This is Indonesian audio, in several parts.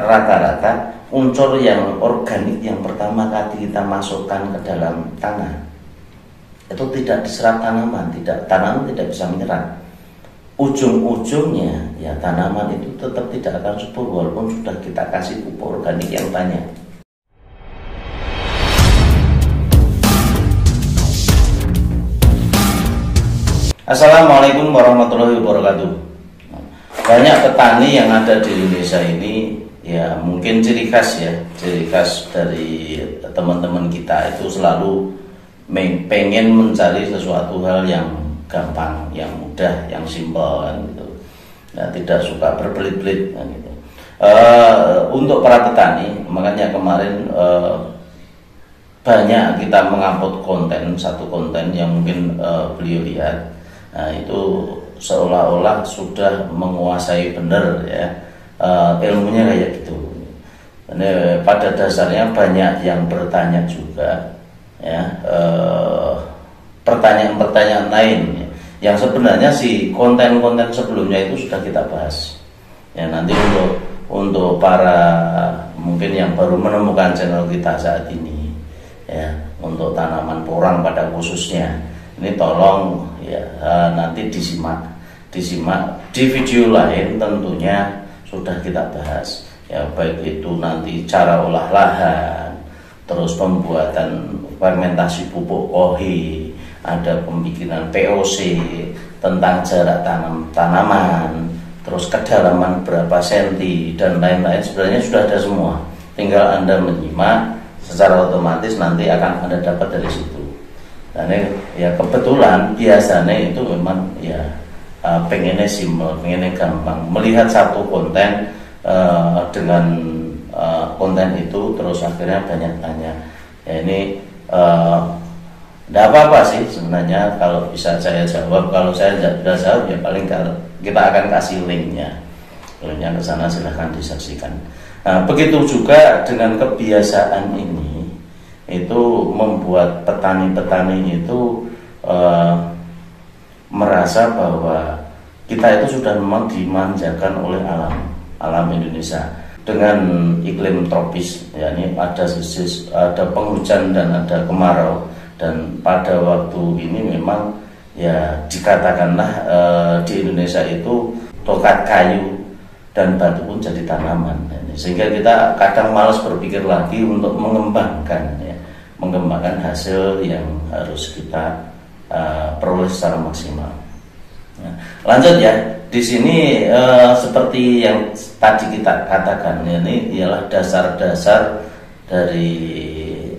rata-rata unsur yang organik yang pertama kali kita masukkan ke dalam tanah itu tidak diserap tanaman, tanaman tidak bisa menyerap. Ujung-ujungnya ya tanaman itu tetap tidak akan subur walaupun sudah kita kasih pupuk organik yang banyak. Assalamualaikum warahmatullahi wabarakatuh. Banyak petani yang ada di Indonesia ini ya mungkin ciri khas dari teman-teman kita itu selalu pengen mencari sesuatu hal yang gampang, yang mudah, yang simpel kan gitu. Nah, tidak suka berbelit-belit kan gitu. Untuk para petani, makanya kemarin banyak kita mengupload satu konten yang mungkin beliau lihat. Nah, itu seolah-olah sudah menguasai benar ya ilmunya kayak gitu. Ini pada dasarnya banyak yang bertanya juga ya pertanyaan-pertanyaan lain ya, yang sebenarnya si konten-konten sebelumnya itu sudah kita bahas. Ya nanti untuk para mungkin yang baru menemukan channel kita saat ini ya untuk tanaman porang pada khususnya ini tolong ya nanti disimak di video lain tentunya sudah kita bahas ya, baik itu nanti cara olah lahan, terus pembuatan fermentasi pupuk kohi, ada pembikinan POC tentang jarak tanaman, terus kedalaman berapa senti dan lain-lain. Sebenarnya sudah ada semua, tinggal Anda menyimak secara otomatis nanti akan Anda dapat dari situ. Dan ya kebetulan biasanya itu memang ya pengennya simpel, pengennya gampang. Melihat satu konten dengan konten itu terus akhirnya banyak tanya. Ya ini tidak apa-apa sih sebenarnya kalau bisa saya jawab. Kalau saya tidak bisa jawab ya paling kita akan kasih linknya ke sana, silahkan disaksikan. Nah, begitu juga dengan kebiasaan ini itu membuat petani-petani itu merasa bahwa kita itu sudah memang dimanjakan oleh alam Indonesia dengan iklim tropis, yakni ada penghujan dan ada kemarau, dan pada waktu ini memang ya dikatakanlah di Indonesia itu tokat kayu dan batu pun jadi tanaman, sehingga kita kadang malas berpikir lagi untuk mengembangkan hasil yang harus kita peroleh secara maksimal. Nah, lanjut ya, di sini seperti yang tadi kita katakan, ini ialah dasar-dasar dari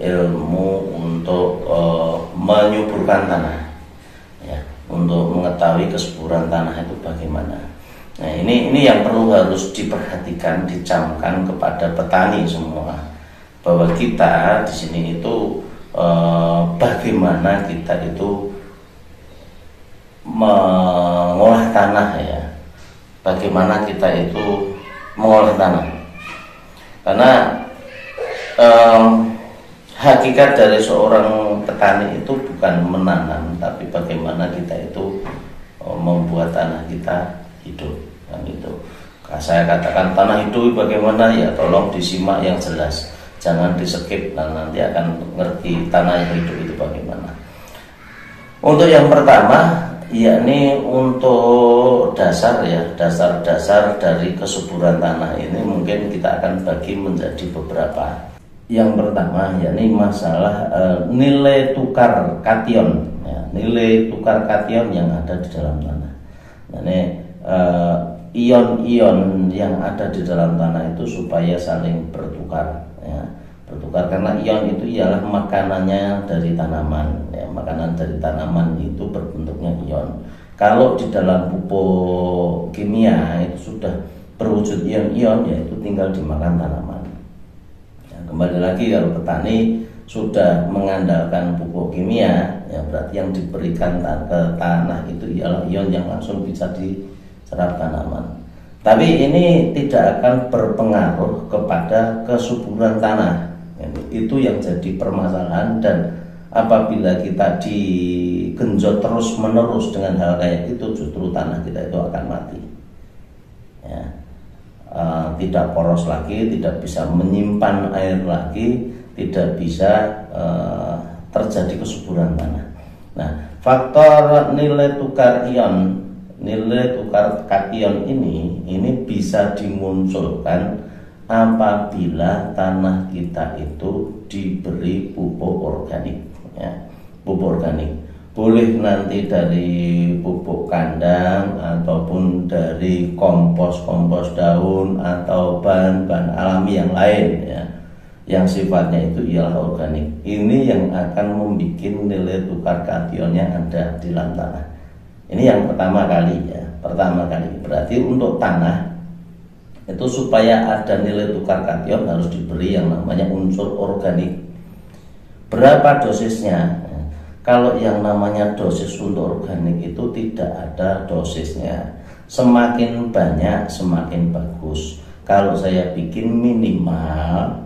ilmu untuk menyuburkan tanah, ya, untuk mengetahui kesuburan tanah itu bagaimana. Nah, ini yang perlu harus diperhatikan, dicamkan kepada petani semua, bahwa kita di sini itu bagaimana kita itu mengolah tanah ya, bagaimana kita itu mengolah tanah, karena hakikat dari seorang petani itu bukan menanam, tapi bagaimana kita itu membuat tanah kita hidup kan itu. Saya katakan tanah hidup bagaimana ya, tolong disimak yang jelas, jangan di skip dan nanti akan ngerti tanah yang hidup itu bagaimana. Untuk yang pertama yakni untuk dasar dari kesuburan tanah ini mungkin kita akan bagi menjadi beberapa. Yang pertama yakni masalah nilai tukar kation ya, nilai tukar kation yang ada di dalam tanah. Ini ion-ion yang ada di dalam tanah itu supaya saling bertukar ya, karena ion itu ialah makanannya dari tanaman ya, makanan dari tanaman itu berbentuknya ion. Kalau di dalam pupuk kimia itu sudah berwujud ion-ion, yaitu tinggal dimakan tanaman ya, kembali lagi kalau petani sudah mengandalkan pupuk kimia ya, berarti yang diberikan ke tanah itu ialah ion yang langsung bisa diserap tanaman. Tapi ini tidak akan berpengaruh kepada kesuburan tanah. Itu yang jadi permasalahan, dan apabila kita digenjot terus menerus dengan hal kayak itu, justru tanah kita itu akan mati ya. tidak poros lagi, tidak bisa menyimpan air lagi, tidak bisa terjadi kesuburan tanah. Nah, faktor nilai tukar kation ini bisa dimunculkan apabila tanah kita itu diberi pupuk organik, ya. Pupuk organik boleh nanti dari pupuk kandang ataupun dari kompos daun atau bahan-bahan alami yang lain, ya, yang sifatnya itu ialah organik. Ini yang akan membuat nilai tukar kationnya ada di dalam tanah. Ini yang pertama kali, ya. Pertama kali berarti untuk tanah itu supaya ada nilai tukar kation harus diberi yang namanya unsur organik. Berapa dosisnya? Kalau yang namanya dosis untuk organik itu tidak ada dosisnya. Semakin banyak semakin bagus. Kalau saya bikin minimal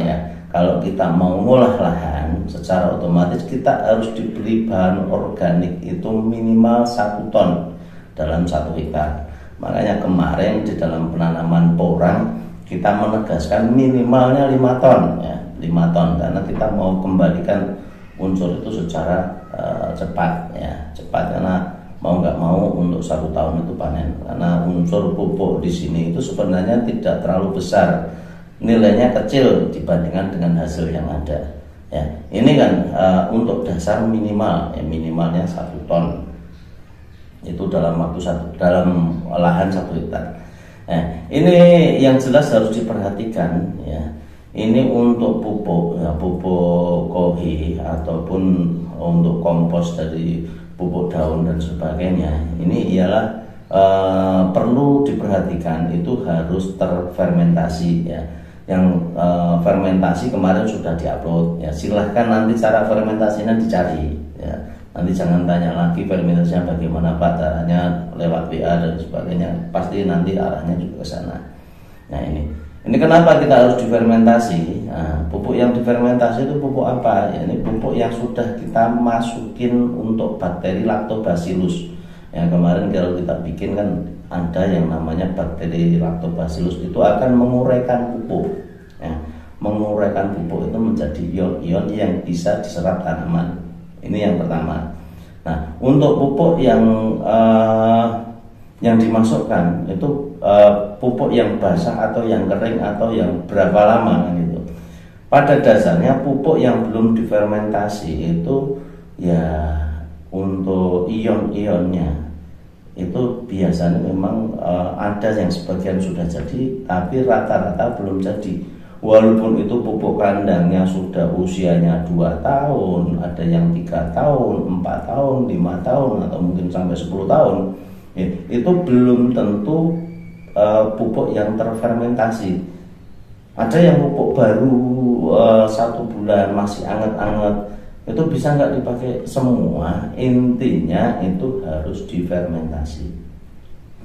ya, kalau kita mau ngolah lahan secara otomatis kita harus diberi bahan organik itu minimal 1 ton dalam 1 hektar. Makanya kemarin di dalam penanaman porang kita menegaskan minimalnya 5 ton, ya, 5 ton, karena kita mau kembalikan unsur itu secara cepat, ya, cepat, karena mau nggak mau untuk 1 tahun itu panen. Karena unsur pupuk di sini itu sebenarnya tidak terlalu besar, nilainya kecil dibandingkan dengan hasil yang ada. Ya, ini kan untuk dasar minimal, ya, minimalnya 1 ton itu dalam waktu dalam lahan 1 hektar. Nah, ini yang jelas harus diperhatikan, ya. Ini untuk pupuk, ya, pupuk kohi ataupun untuk kompos dari pupuk daun dan sebagainya. Ini ialah perlu diperhatikan, itu harus terfermentasi, ya. Yang fermentasi kemarin sudah diupload, ya. Silahkan nanti cara fermentasinya dicari, ya. Nanti jangan tanya lagi fermentasinya bagaimana Pak, caranya lewat WA dan sebagainya, pasti nanti arahnya juga ke sana. Nah, ini kenapa kita harus difermentasi? Nah, pupuk yang difermentasi itu pupuk apa? Ya, ini pupuk yang sudah kita masukin untuk bakteri lactobacillus. Yang kemarin kalau kita bikin kan ada yang namanya bakteri lactobacillus, itu akan menguraikan pupuk, ya. Menguraikan pupuk itu menjadi ion-ion yang bisa diserap tanaman. Ini yang pertama. Nah, untuk pupuk yang dimasukkan itu pupuk yang basah atau yang kering atau yang berapa lama gitu. Pada dasarnya pupuk yang belum difermentasi itu, ya, untuk ion-ionnya itu biasanya memang ada yang sebagian sudah jadi, tapi rata-rata belum jadi. Walaupun itu pupuk kandangnya sudah usianya 2 tahun, ada yang 3 tahun, 4 tahun, 5 tahun, atau mungkin sampai 10 tahun, itu belum tentu pupuk yang terfermentasi. Ada yang pupuk baru 1 bulan masih anget-anget, itu bisa nggak dipakai semua. Intinya itu harus difermentasi,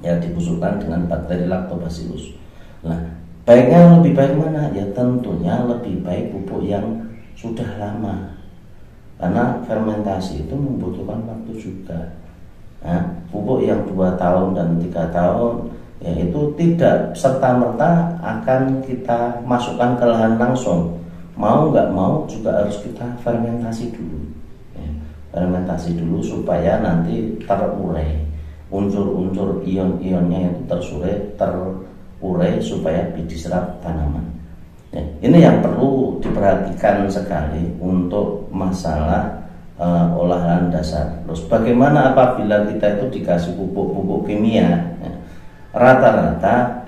ya, dibusukkan dengan bakteri lactobacillus. Nah, baiknya lebih baik mana? Ya tentunya lebih baik pupuk yang sudah lama, karena fermentasi itu membutuhkan waktu juga. Nah, pupuk yang 2 tahun dan 3 tahun, ya, itu tidak serta-merta akan kita masukkan ke lahan langsung. Mau nggak mau juga harus kita fermentasi dulu, ya. Fermentasi dulu supaya nanti terurai unsur-unsur ion-ionnya itu terurai supaya diserap tanaman, ya. Ini yang perlu diperhatikan sekali untuk masalah olahan dasar. Terus bagaimana apabila kita itu dikasih pupuk kimia, ya. Rata-rata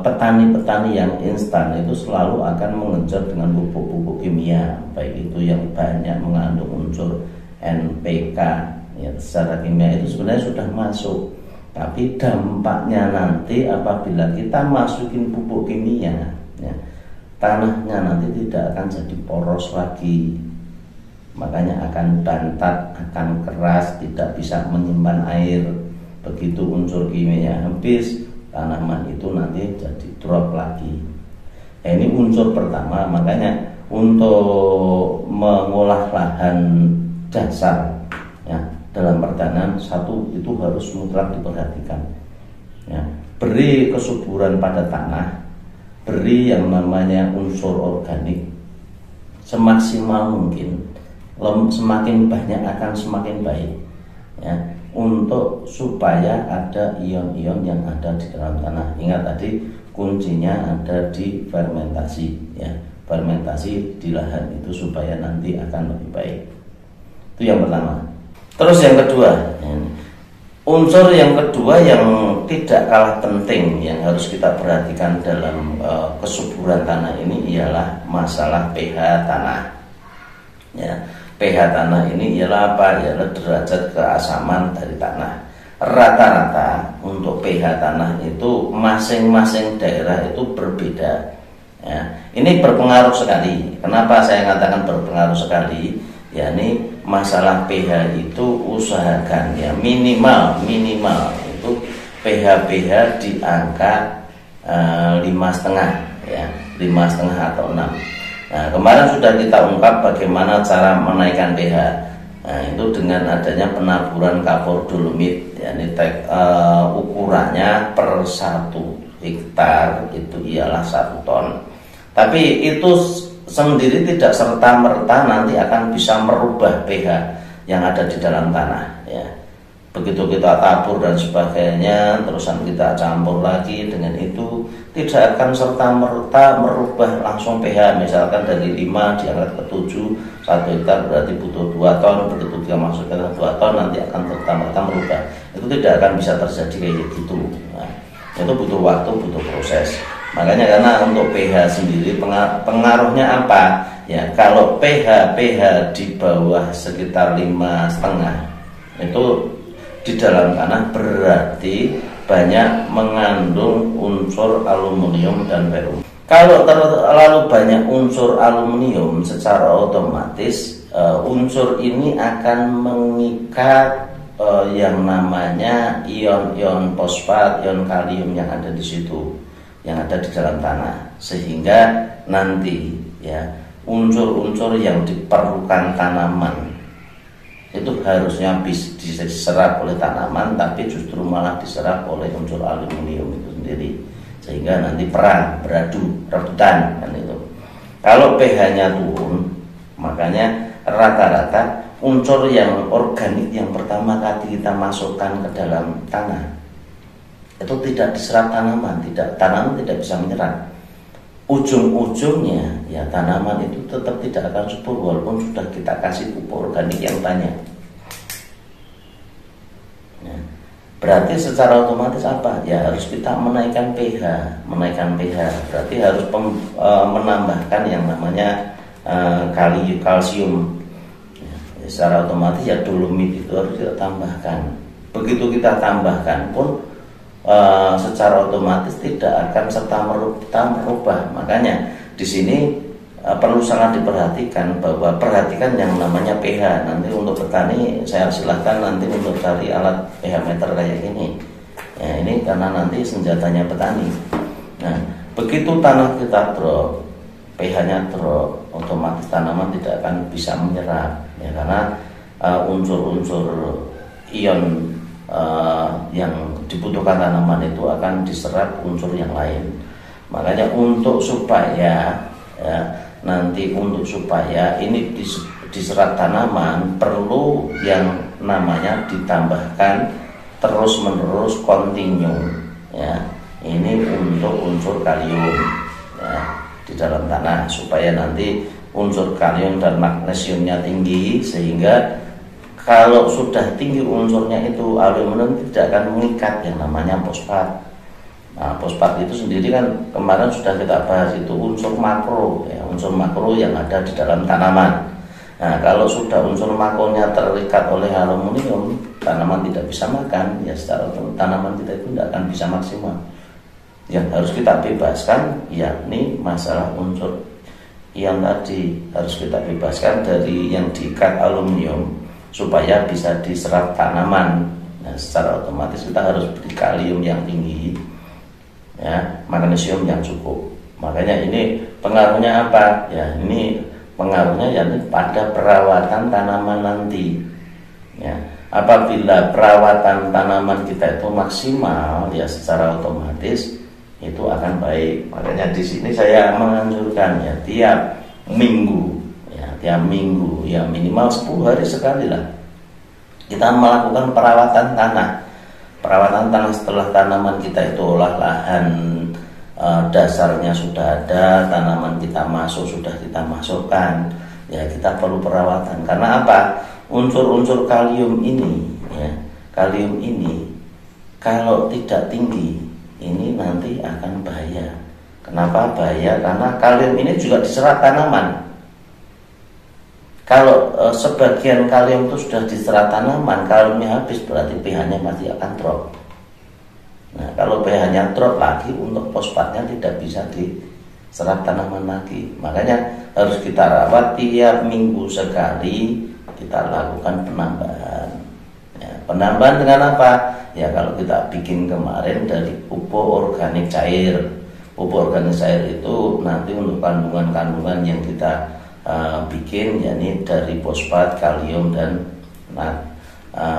petani-petani yang instan itu selalu akan mengejar dengan pupuk kimia, baik itu yang banyak mengandung unsur NPK, ya, secara kimia itu sebenarnya sudah masuk. Tapi dampaknya nanti apabila kita masukin pupuk kimia, ya, tanahnya nanti tidak akan jadi poros lagi. Makanya akan bantat, akan keras, tidak bisa menyimpan air. Begitu unsur kimia habis, tanaman itu nanti jadi drop lagi. Ini unsur pertama. Makanya untuk mengolah lahan dasar, ya, dalam pertanian, 1 itu harus mutlak diperhatikan, ya. beri kesuburan pada tanah, beri yang namanya unsur organik semaksimal mungkin, semakin banyak akan semakin baik, ya, untuk supaya ada ion-ion yang ada di dalam tanah. Ingat tadi kuncinya ada di fermentasi, ya, fermentasi di lahan itu supaya nanti akan lebih baik. Itu yang pertama. Terus yang kedua, ya, unsur yang kedua yang tidak kalah penting yang harus kita perhatikan dalam kesuburan tanah ini ialah masalah pH tanah. Ya, pH tanah ini ialah apa? Ialah derajat keasaman dari tanah. Rata-rata untuk pH tanah itu masing-masing daerah itu berbeda. Ya, ini berpengaruh sekali. Kenapa saya katakan berpengaruh sekali? Ya, ini masalah pH itu usahakan ya minimal itu pH di angka 5,5 ya, 5,5 atau 6. Nah, kemarin sudah kita ungkap bagaimana cara menaikkan pH. Nah, itu dengan adanya penaburan kapur dolomit, ya, ini ukurannya per 1 hektar itu ialah 1 ton. Tapi itu sendiri tidak serta-merta nanti akan bisa merubah pH yang ada di dalam tanah, ya. Begitu kita tabur dan sebagainya, terusan kita campur lagi dengan itu, tidak akan serta-merta merubah langsung pH. Misalkan dari 5 diangkat ke 7, 1 hektar berarti butuh 2 ton, begitu dia masukkan 2 ton nanti akan serta-merta merubah. Itu tidak akan bisa terjadi kayak gitu. Nah, itu butuh waktu, butuh proses. Makanya karena untuk pH sendiri pengaruhnya apa? Ya, kalau pH di bawah sekitar 5,5 itu di dalam tanah berarti banyak mengandung unsur aluminium dan barium. Kalau terlalu banyak unsur aluminium, secara otomatis unsur ini akan mengikat yang namanya ion-ion fosfat, ion kalium yang ada di situ, yang ada di dalam tanah, sehingga nanti ya unsur-unsur yang diperlukan tanaman itu harusnya bisa diserap oleh tanaman, tapi justru malah diserap oleh unsur aluminium itu sendiri, sehingga nanti perang, rebutan kan itu. Kalau pH-nya turun, makanya rata-rata unsur yang organik yang pertama kali kita masukkan ke dalam tanah itu tidak diserap tanaman, tanaman tidak bisa menyerap. Ujung-ujungnya ya tanaman itu tetap tidak akan subur walaupun sudah kita kasih pupuk organik yang banyak. Ya, berarti secara otomatis apa? Ya harus kita menaikkan pH, berarti harus menambahkan yang namanya kalsium. Ya, secara otomatis ya dolomit itu harus kita tambahkan. Begitu kita tambahkan pun secara otomatis tidak akan serta-merta merubah. Makanya di sini perlu sangat diperhatikan bahwa perhatikan yang namanya pH. Nanti untuk petani saya silahkan nanti untuk cari alat pH meter kayak gini. Ya, ini karena nanti senjatanya petani. Nah, begitu tanah kita drop, pH-nya drop, otomatis tanaman tidak akan bisa menyerap. Ya, karena unsur-unsur ion yang dibutuhkan tanaman itu akan diserap unsur yang lain. Makanya untuk supaya ini diserap tanaman perlu yang namanya ditambahkan terus menerus kontinu, ya. Ini untuk unsur kalium ya, di dalam tanah supaya nanti unsur kalium dan magnesiumnya tinggi, sehingga kalau sudah tinggi unsurnya itu aluminium tidak akan mengikat yang namanya fosfat. Nah, fosfat itu sendiri kan kemarin sudah kita bahas, itu unsur makro, ya, unsur makro yang ada di dalam tanaman. Nah, kalau sudah unsur makronya terikat oleh aluminium, tanaman tidak bisa makan, ya secara tanaman kita itu tidak akan bisa maksimal. Yang harus kita bebaskan yakni masalah unsur yang tadi harus kita bebaskan dari yang diikat aluminium supaya bisa diserap tanaman. Nah, secara otomatis kita harus beri kalium yang tinggi, ya, magnesium yang cukup. Makanya ini pengaruhnya apa? Ya, ini pengaruhnya yakni pada perawatan tanaman nanti. Ya, apabila perawatan tanaman kita itu maksimal, ya secara otomatis itu akan baik. Makanya di sini saya menganjurkan ya tiap minggu ya minimal 10 hari sekali lah kita melakukan perawatan tanah. Perawatan tanah setelah tanaman kita itu olah lahan, dasarnya sudah ada, tanaman kita masuk sudah kita masukkan, ya kita perlu perawatan. Karena apa? Unsur-unsur kalium ini kalau tidak tinggi ini nanti akan bahaya. Kenapa bahaya? Karena kalium ini juga diserap tanaman. Kalau sebagian kalium itu sudah diserap tanaman, kaliumnya habis, berarti pH-nya pasti akan drop. Nah, kalau pH-nya drop lagi, untuk fosfatnya tidak bisa diserap tanaman lagi. Makanya harus kita rawat tiap minggu sekali. Kita lakukan penambahan. Ya, penambahan dengan apa? Ya kalau kita bikin kemarin dari pupuk organik cair. Pupuk organik cair itu nanti untuk kandungan-kandungan yang kita bikin, yakni dari fosfat, kalium dan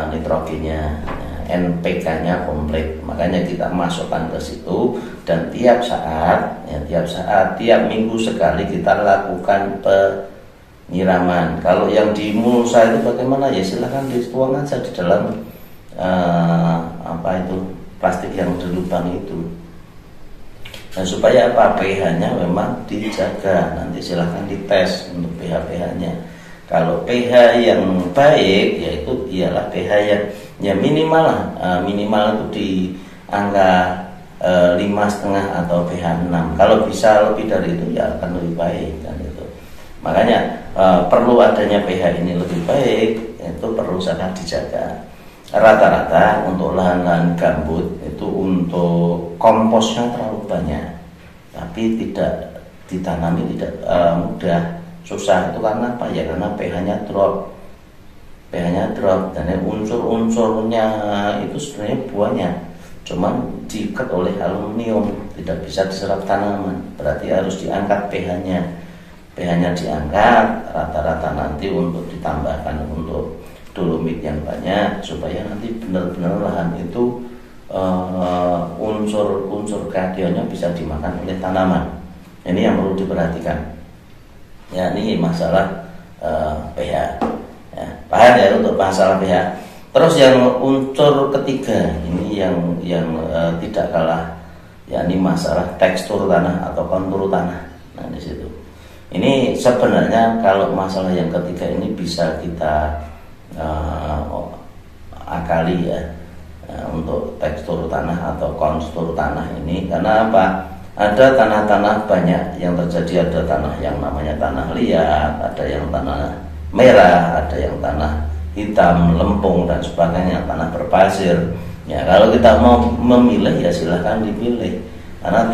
nitrogennya. NPK-nya komplit. Makanya kita masukkan ke situ dan tiap saat, tiap minggu sekali kita lakukan penyiraman. Kalau yang di mulsa itu bagaimana? Ya silahkan dituang aja di dalam plastik yang di lubang itu. Nah, supaya apa? pH-nya memang dijaga. Nanti silahkan dites untuk pH-nya. Kalau pH yang baik, yaitu ialah pH yang minimal itu di angka 5,5 atau pH 6. Kalau bisa lebih dari itu ya akan lebih baik kan itu. Makanya perlu adanya pH ini lebih baik, itu perlu sangat dijaga. Rata-rata untuk lahan-lahan gambut itu untuk komposnya terlalu banyak, tapi tidak ditanami tidak mudah, susah. Itu karena apa? Ya karena pH-nya drop. Dan unsur-unsurnya itu sebenarnya buahnya cuman diikat oleh aluminium, tidak bisa diserap tanaman. Berarti harus diangkat pH-nya. pH-nya diangkat, rata-rata nanti untuk ditambahkan untuk dolomit yang banyak supaya nanti benar-benar lahan itu unsur-unsur kadionnya bisa dimakan oleh tanaman. Ini yang perlu diperhatikan. Ya, ini masalah pH. Ya, paham ya untuk masalah pH. Terus yang unsur ketiga ini yang tidak kalah, yakni masalah tekstur tanah atau kontur tanah. Nah di situ. Ini sebenarnya kalau masalah yang ketiga ini bisa kita akali ya, untuk tekstur tanah atau kontur tanah ini. Karena apa? Ada tanah-tanah banyak yang terjadi. Ada tanah yang namanya tanah liat, ada yang tanah merah, ada yang tanah hitam, lempung dan sebagainya, tanah berpasir. Ya kalau kita mau memilih ya silahkan dipilih. Karena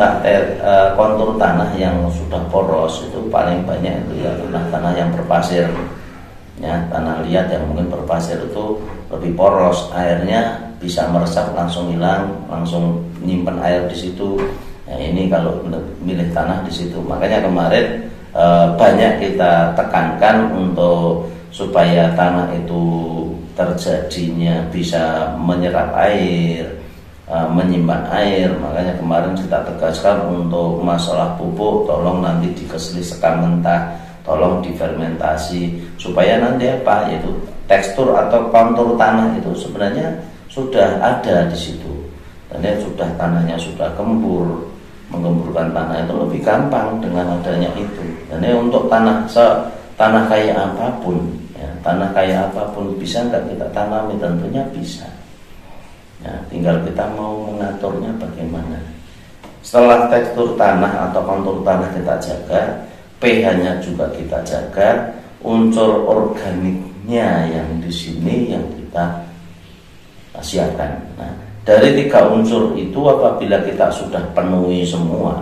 kontur tanah yang sudah poros itu paling banyak itu ya tanah yang berpasir. Ya, tanah liat yang mungkin berpasir itu lebih poros, airnya bisa meresap langsung hilang, langsung nyimpen air di situ. Nah, ini kalau milih tanah di situ. Makanya kemarin banyak kita tekankan untuk supaya tanah itu terjadinya bisa menyerap air, menyimpan air. Makanya kemarin kita tegaskan untuk masalah pupuk, tolong nanti dikesli sekam mentah, tolong difermentasi supaya nanti apa? Yaitu tekstur atau kontur tanah itu sebenarnya sudah ada di situ. Dan sudah tanahnya sudah gembur. Menggemburkan tanah itu lebih gampang dengan adanya itu. Dan untuk tanah kayak apapun, ya, tanah kayak apapun bisa nggak kita tanami? Tentunya bisa. Ya, tinggal kita mau mengaturnya bagaimana. Setelah tekstur tanah atau kontur tanah kita jaga, pH-nya juga kita jaga, unsur organiknya yang di sini yang kita siapkan. Nah, dari 3 unsur itu apabila kita sudah penuhi semua,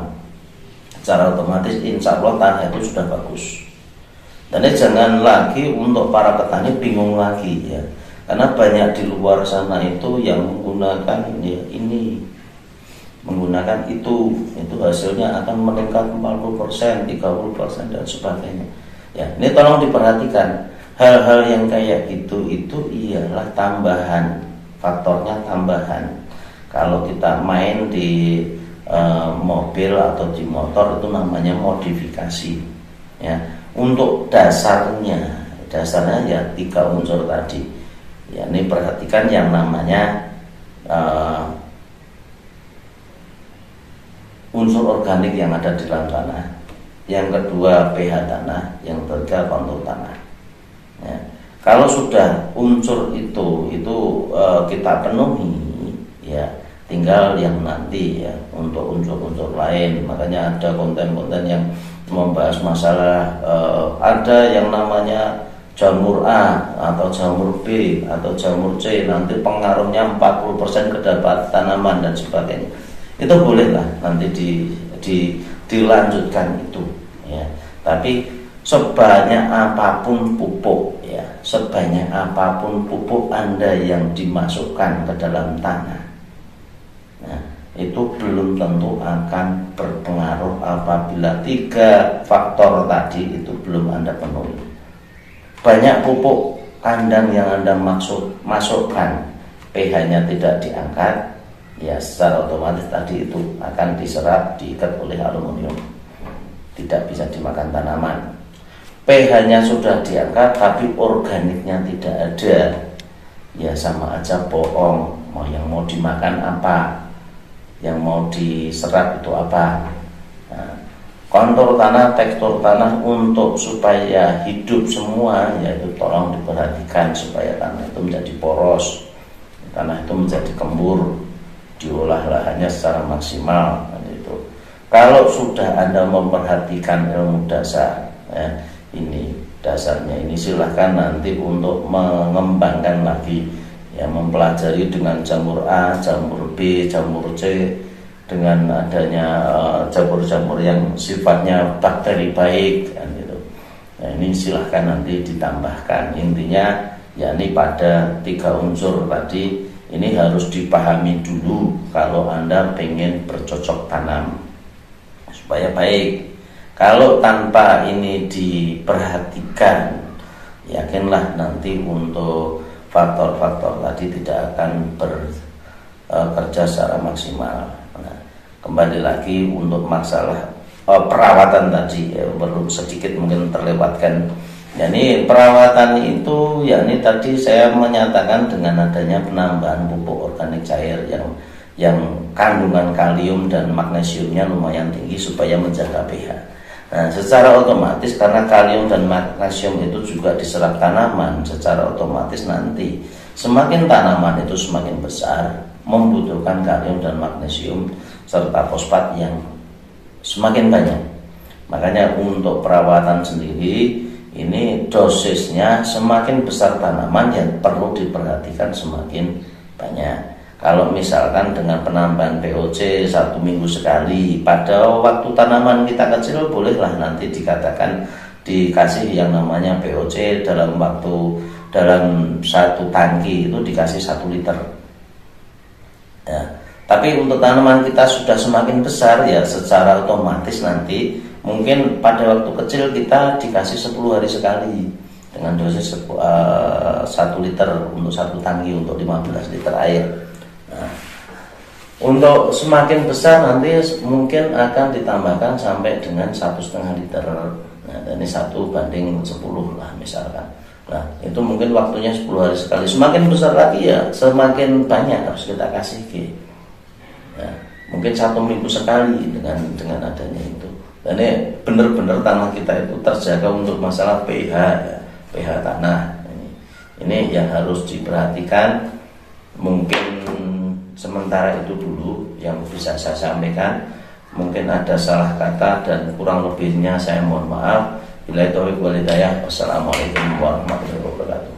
secara otomatis insya Allah tanah itu sudah bagus. Dan jangan lagi untuk para petani bingung lagi ya, karena banyak di luar sana itu yang menggunakan ya ini, menggunakan itu hasilnya akan meningkat 40%, 30% dan sebagainya. Ya, ini tolong diperhatikan. Hal-hal yang kayak gitu itu ialah tambahan, faktornya tambahan. Kalau kita main di mobil atau di motor itu namanya modifikasi, ya. Untuk dasarnya ya 3 unsur tadi. Ya, ini perhatikan yang namanya unsur organik yang ada di dalam tanah, yang kedua pH tanah, yang ketiga kontur tanah. Ya. Kalau sudah unsur itu kita penuhi, ya tinggal yang nanti ya untuk unsur-unsur lain. Makanya ada konten-konten yang membahas masalah ada yang namanya jamur A atau jamur B atau jamur C, nanti pengaruhnya 40% ke dapat tanaman dan sebagainya. Itu bolehlah nanti dilanjutkan itu, ya. Tapi sebanyak apapun pupuk, ya, sebanyak apapun pupuk Anda yang dimasukkan ke dalam tanah, nah, itu belum tentu akan berpengaruh apabila 3 faktor tadi itu belum Anda penuhi. Banyak pupuk kandang yang Anda masukkan, pH-nya tidak diangkat, ya secara otomatis tadi itu akan diserap, diikat oleh aluminium, tidak bisa dimakan tanaman. pH-nya sudah diangkat tapi organiknya tidak ada, ya sama aja bohong. Yang mau dimakan apa, yang mau diserap itu apa. Nah, kontur tanah, tekstur tanah untuk supaya hidup semua, yaitu tolong diperhatikan supaya tanah itu menjadi poros, tanah itu menjadi kembur, diolah lahannya secara maksimal. Itu kalau sudah Anda memperhatikan ilmu dasar, ya, ini dasarnya ini silahkan nanti untuk mengembangkan lagi, ya, mempelajari dengan jamur A, jamur B, jamur C, dengan adanya jamur-jamur yang sifatnya bakteri baik, kan gitu. Nah, ini silahkan nanti ditambahkan. Intinya yakni pada 3 unsur tadi ini harus dipahami dulu kalau Anda pengen bercocok tanam supaya baik. Kalau tanpa ini diperhatikan, yakinlah nanti untuk faktor-faktor tadi tidak akan bekerja secara maksimal. Nah, kembali lagi untuk masalah perawatan tadi, ya, perlu sedikit mungkin terlewatkan. Jadi perawatan itu, yakni tadi saya menyatakan dengan adanya penambahan pupuk organik cair yang kandungan kalium dan magnesiumnya lumayan tinggi supaya menjaga pH. Nah, secara otomatis karena kalium dan magnesium itu juga diserap tanaman, secara otomatis nanti semakin tanaman itu semakin besar, membutuhkan kalium dan magnesium serta fosfat yang semakin banyak. Makanya untuk perawatan sendiri ini dosisnya semakin besar tanaman yang perlu diperhatikan semakin banyak. Kalau misalkan dengan penambahan POC 1 minggu sekali pada waktu tanaman kita kecil, bolehlah nanti dikatakan dikasih yang namanya POC dalam 1 tangki itu dikasih 1 liter. Ya. Tapi untuk tanaman kita sudah semakin besar, ya secara otomatis nanti mungkin pada waktu kecil kita dikasih 10 hari sekali dengan dosis 1 liter untuk 1 tangki untuk 15 liter air. Nah, untuk semakin besar nanti mungkin akan ditambahkan sampai dengan 1,5 liter. Nah, ini 1:10 lah misalkan. Nah, itu mungkin waktunya 10 hari sekali. Semakin besar lagi ya semakin banyak harus kita kasih. Nah, mungkin 1 minggu sekali dengan adanya itu. Dan ini benar-benar tanah kita itu terjaga untuk masalah pH, ya, pH tanah. Ini yang harus diperhatikan. Mungkin sementara itu dulu yang bisa saya sampaikan. Mungkin ada salah kata dan kurang lebihnya saya mohon maaf. Billahi taufiq wal hidayah. Wassalamualaikum warahmatullahi wabarakatuh.